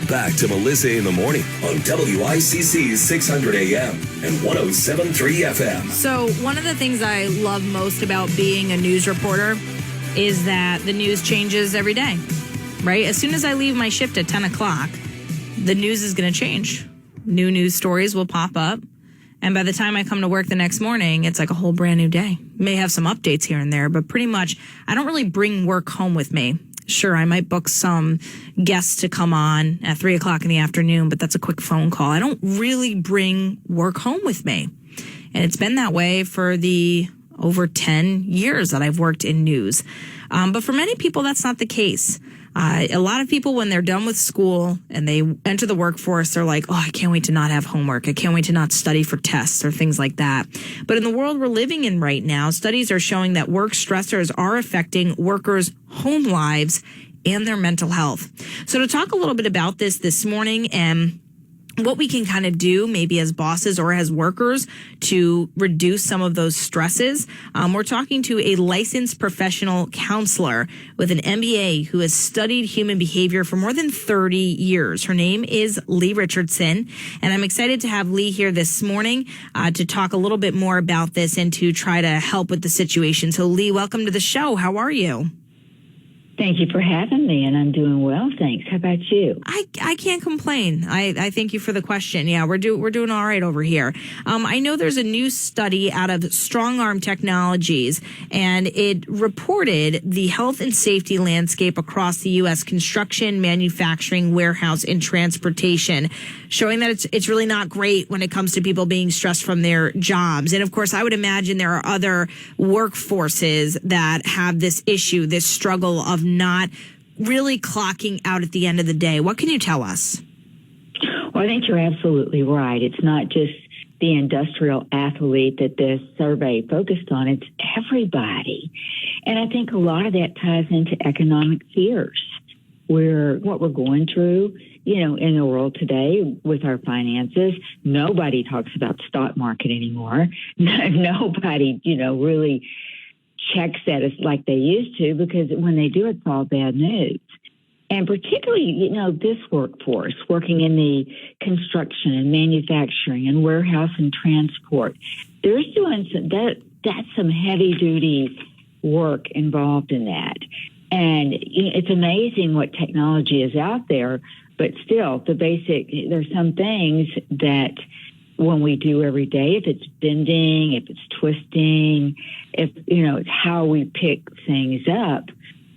back to Melissa in the Morning on WICC 600 AM and 107.3 FM. So one of the things I love most about being a news reporter is that the news changes every day, right? As soon as I leave my shift at 10 o'clock, the news is going to change. New news stories will pop up. And by the time I come to work the next morning, it's like a whole brand new day. May have some updates here and there, but pretty much I don't really bring work home with me. Sure, I might book some guests to come on at 3 o'clock in the afternoon, but that's a quick phone call. I don't really bring work home with me. And it's been that way for the over 10 years that I've worked in news. But for many people, that's not the case. A lot of people, when they're done with school and they enter the workforce, they're like, oh, I can't wait to not have homework. I can't wait to not study for tests or things like that. But in the world we're living in right now, studies are showing that work stressors are affecting workers' home lives and their mental health. So to talk a little bit about this morning and what we can kind of do maybe as bosses or as workers to reduce some of those stresses. We're talking to a licensed professional counselor with an MBA who has studied human behavior for more than 30 years. Her name is Leigh Richardson, and I'm excited to have Leigh here this morning to talk a little bit more about this and to try to help with the situation. So Leigh, welcome to the show. How are you? Thank you for having me, and I'm doing well, thanks. How about you? I can't complain. I thank you for the question. Yeah, we're doing all right over here. I know there's a new study out of Strong Arm Technologies, and it reported the health and safety landscape across the U.S. construction, manufacturing, warehouse, and transportation, showing that it's really not great when it comes to people being stressed from their jobs. And of course, I would imagine there are other workforces that have this issue, this struggle of not really clocking out at the end of the day. What can you tell us? Well, I think you're absolutely right. It's not just the industrial athlete that this survey focused on. It's everybody. And I think a lot of that ties into economic fears. What we're going through, in the world today with our finances. Nobody talks about the stock market anymore. Nobody, really checks that as like they used to, because when they do, it's all bad news. And particularly, this workforce working in the construction and manufacturing and warehouse and transport, they're doing that's some heavy duty work involved in that. And it's amazing what technology is out there, but still there's some things that when we do every day, if it's bending, if it's twisting, it's how we pick things up,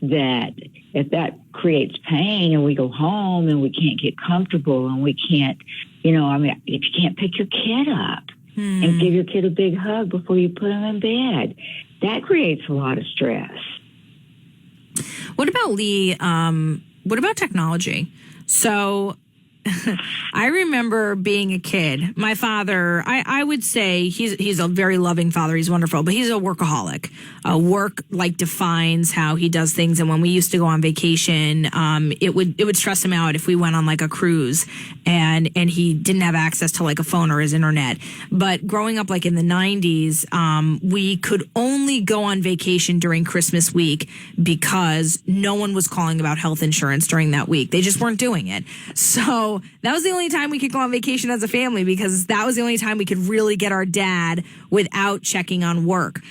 that if that creates pain and we go home and we can't get comfortable and we can't, if you can't pick your kid up and give your kid a big hug before you put them in bed, that creates a lot of stress. What about Leigh? What about technology? So I remember being a kid. My father, I would say he's a very loving father. He's wonderful, but he's a workaholic. Work defines how he does things. And when we used to go on vacation, it would stress him out if we went on a cruise and he didn't have access to a phone or his internet. But growing up in the 90s, we could only go on vacation during Christmas week because no one was calling about health insurance during that week. They just weren't doing it. So that was the only time we could go on vacation as a family, because that was the only time we could really get our dad without checking on work.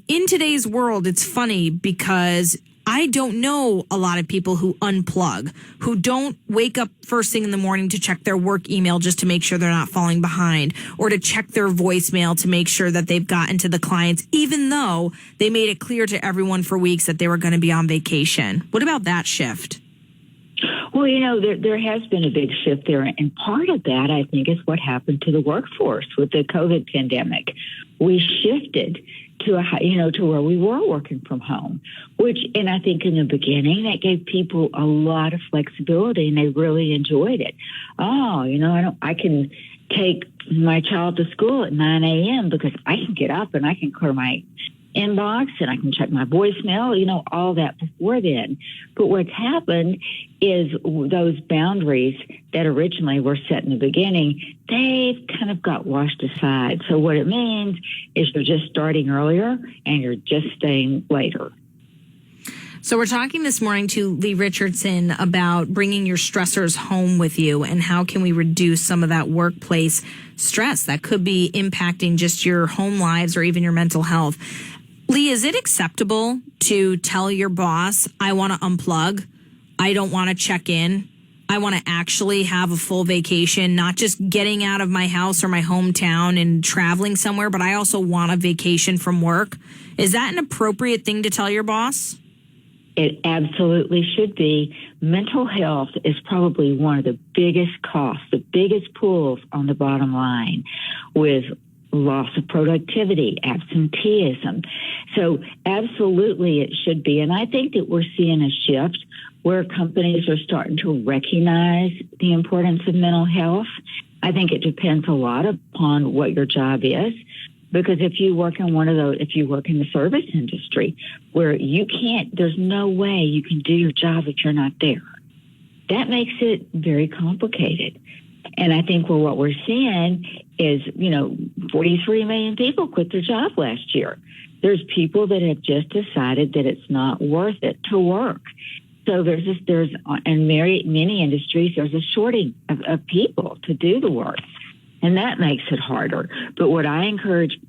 In today's world, it's funny because I don't know a lot of people who unplug, who don't wake up first thing in the morning to check their work email just to make sure they're not falling behind, or to check their voicemail to make sure that they've gotten to the clients, even though they made it clear to everyone for weeks that they were going to be on vacation. What about that shift? Well, there has been a big shift there. And part of that, I think, is what happened to the workforce with the COVID pandemic. We shifted to where we were working from home, and I think in the beginning that gave people a lot of flexibility and they really enjoyed it. I can take my child to school at 9 a.m. because I can get up and I can clear my inbox and I can check my voicemail, all that before then. But what's happened is those boundaries that originally were set in the beginning, they've kind of got washed aside. So what it means is you're just starting earlier and you're just staying later. So we're talking this morning to Leigh Richardson about bringing your stressors home with you and how can we reduce some of that workplace stress that could be impacting just your home lives or even your mental health. Leigh, is it acceptable to tell your boss, I want to unplug, I don't want to check in, I want to actually have a full vacation, not just getting out of my house or my hometown and traveling somewhere, but I also want a vacation from work? Is that an appropriate thing to tell your boss? It absolutely should be. Mental health is probably one of the biggest costs, the biggest pulls on the bottom line with loss of productivity, absenteeism. So absolutely it should be. And I think that we're seeing a shift where companies are starting to recognize the importance of mental health. I think it depends a lot upon what your job is. Because if you work in if you work in the service industry where there's no way you can do your job if you're not there. That makes it very complicated. And I think what we're seeing is, 43 million people quit their job last year. There's people that have just decided that it's not worth it to work. So there's in many industries, there's a shortage of people to do the work. And that makes it harder. But what I encourage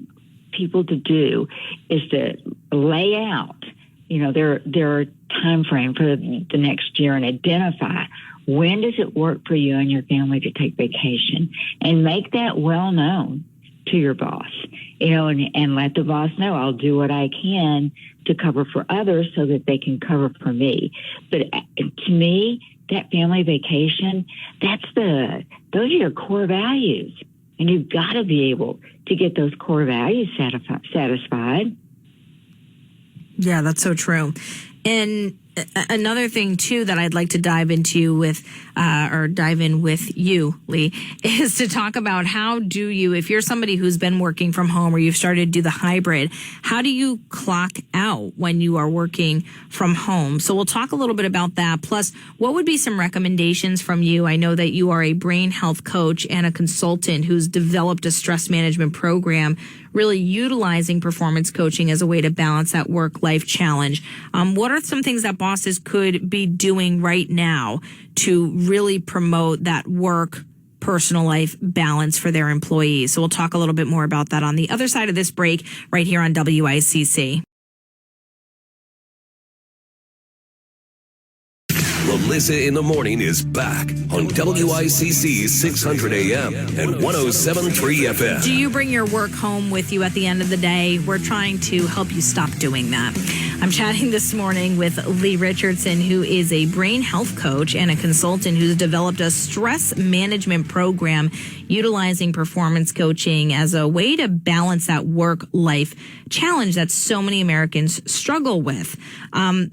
people to do is to lay out, their time frame for the next year and identify when does it work for you and your family to take vacation, and make that well known to your boss, and let the boss know I'll do what I can to cover for others so that they can cover for me. But to me, that family vacation, those are your core values. And you've got to be able to get those core values satisfied. Yeah, that's so true. And another thing, too, that I'd like to dive in with you, Leigh, is to talk about how do you, if you're somebody who's been working from home or you've started to do the hybrid, how do you clock out when you are working from home? So we'll talk a little bit about that. Plus, what would be some recommendations from you? I know that you are a brain health coach and a consultant who's developed a stress management program, really utilizing performance coaching as a way to balance that work-life challenge. What are some things that bosses could be doing right now to really promote that work-personal life balance for their employees? So we'll talk a little bit more about that on the other side of this break right here on WICC. Melissa in the Morning is back on WICC 600 AM and 107.3 FM. Do you bring your work home with you at the end of the day? We're trying to help you stop doing that. I'm chatting this morning with Leigh Richardson, who is a brain health coach and a consultant who's developed a stress management program utilizing performance coaching as a way to balance that work-life challenge that so many Americans struggle with.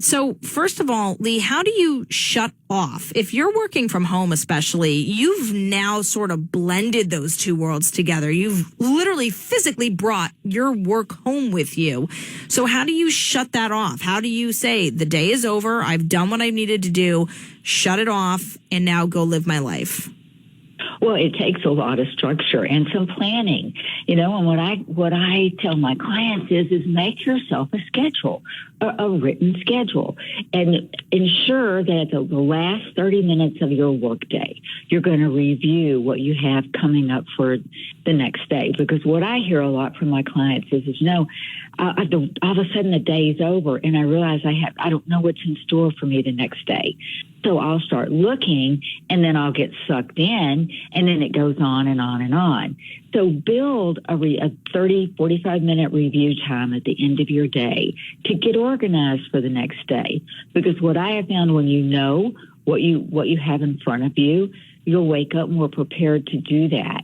So first of all, Leigh, how do you shut off? If you're working from home especially, you've now sort of blended those two worlds together. You've literally physically brought your work home with you. So how do you shut that off? How do you say, the day is over, I've done what I needed to do, shut it off, and now go live my life? Well, it takes a lot of structure and some planning, and what I tell my clients is make yourself a schedule, a written schedule, and ensure that the last 30 minutes of your workday, you're going to review what you have coming up for the next day. Because what I hear a lot from my clients is all of a sudden the day is over and I realize I don't know what's in store for me the next day. So I'll start looking and then I'll get sucked in and then it goes on and on and on. So build a 30, 45-minute review time at the end of your day to get organized for the next day. Because what I have found, when you know what you have in front of you, you'll wake up more prepared to do that.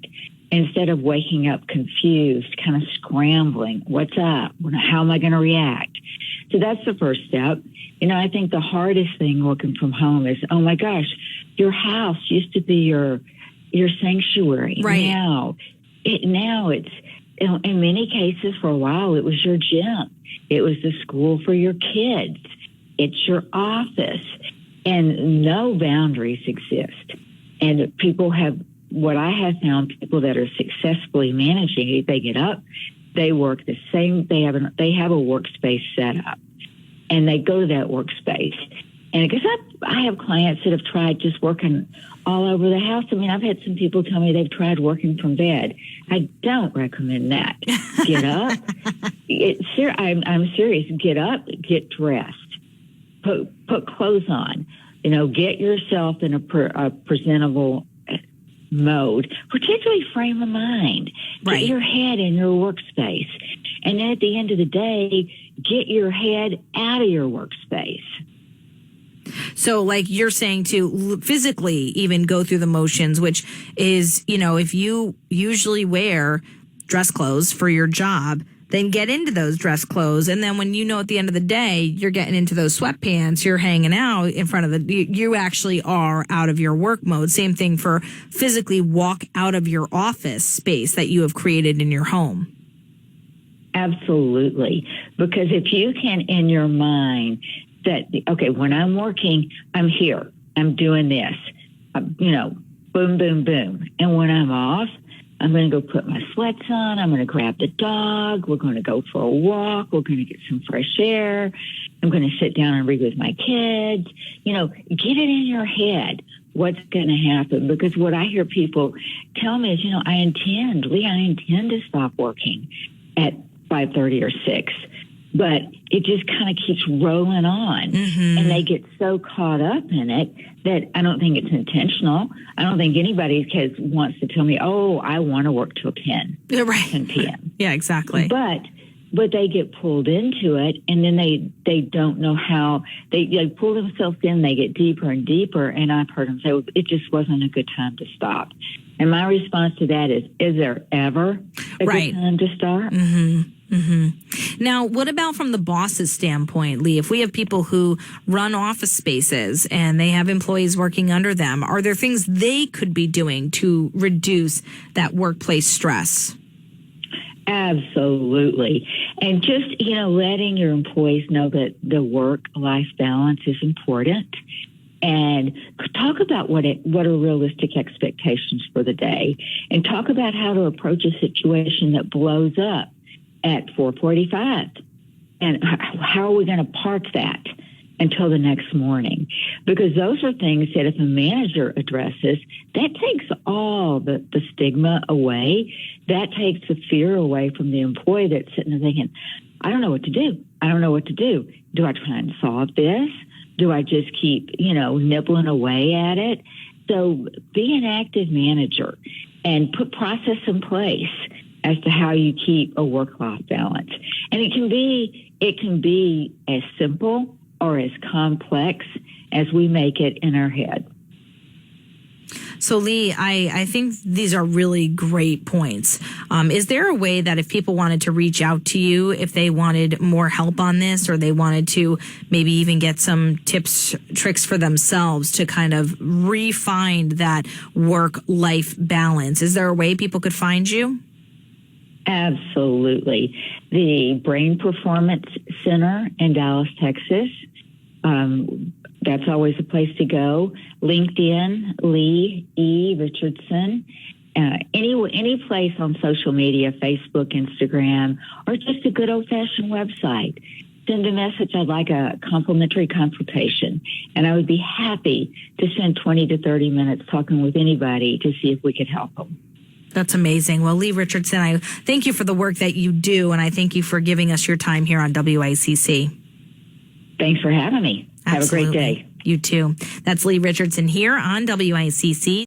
Instead of waking up confused, kind of scrambling, what's up? How am I going to react? So that's the first step. I think the hardest thing working from home is, oh my gosh, your house used to be your sanctuary. Right. Now it's, in many cases for a while, it was your gym. It was the school for your kids. It's your office. And no boundaries exist. And what I have found, people that are successfully managing, they get up, they work the same, they have a workspace set up. and they go to that workspace. And because I have clients that have tried just working all over the house. I mean, I've had some people tell me they've tried working from bed. I don't recommend that. Get up. I'm serious. Get up, get dressed, put clothes on. Get yourself in a presentable mode, particularly frame of mind. Right. Get your head in your workspace. And then at the end of the day, get your head out of your workspace. So like you're saying to physically even go through the motions, which is, if you usually wear dress clothes for your job, then get into those dress clothes. And then when at the end of the day, you're getting into those sweatpants, you're hanging out in front of you actually are out of your work mode. Same thing for physically walk out of your office space that you have created in your home. Absolutely. Because if you can, in your mind, that, okay, when I'm working, I'm here, I'm doing this, boom, boom, boom. And when I'm off, I'm going to go put my sweats on. I'm going to grab the dog. We're going to go for a walk. We're going to get some fresh air. I'm going to sit down and read with my kids. Get it in your head what's going to happen. Because what I hear people tell me is, I intend to stop working at 5:30 or 6. But it just kind of keeps rolling on. Mm-hmm. And they get so caught up in it that I don't think it's intentional. I don't think anybody wants to tell me, oh, I want to work till 10 p.m. Yeah, exactly. But they get pulled into it, and then they don't know how. They pull themselves in, they get deeper and deeper, and I've heard them say, well, it just wasn't a good time to stop. And my response to that is there ever a good time to start? Mm-hmm. Mm-hmm. Now, what about from the boss's standpoint, Leigh? If we have people who run office spaces and they have employees working under them, are there things they could be doing to reduce that workplace stress? Absolutely. And just, letting your employees know that the work-life balance is important. And talk about what are realistic expectations for the day. And talk about how to approach a situation that blows up at 4:45, and how are we going to park that until the next morning? Because those are things that if a manager addresses, that takes all the stigma away. That takes the fear away from the employee that's sitting there thinking, I don't know what to do. I don't know what to do. Do I try and solve this? Do I just keep, nibbling away at it? So be an active manager and put process in place as to how you keep a work-life balance. And it can be as simple or as complex as we make it in our head. So, Leigh, I think these are really great points. Is there a way that if people wanted to reach out to you, if they wanted more help on this, or they wanted to maybe even get some tips, tricks for themselves to kind of refine that work-life balance, is there a way people could find you? Absolutely. The Brain Performance Center in Dallas, Texas. That's always a place to go. LinkedIn, Leigh E. Richardson. Any place on social media, Facebook, Instagram, or just a good old-fashioned website. Send a message, I'd like a complimentary consultation. And I would be happy to spend 20 to 30 minutes talking with anybody to see if we could help them. That's amazing. Well, Leigh Richardson, I thank you for the work that you do, and I thank you for giving us your time here on WICC. Thanks for having me. Absolutely. Have a great day. You too. That's Leigh Richardson here on WICC.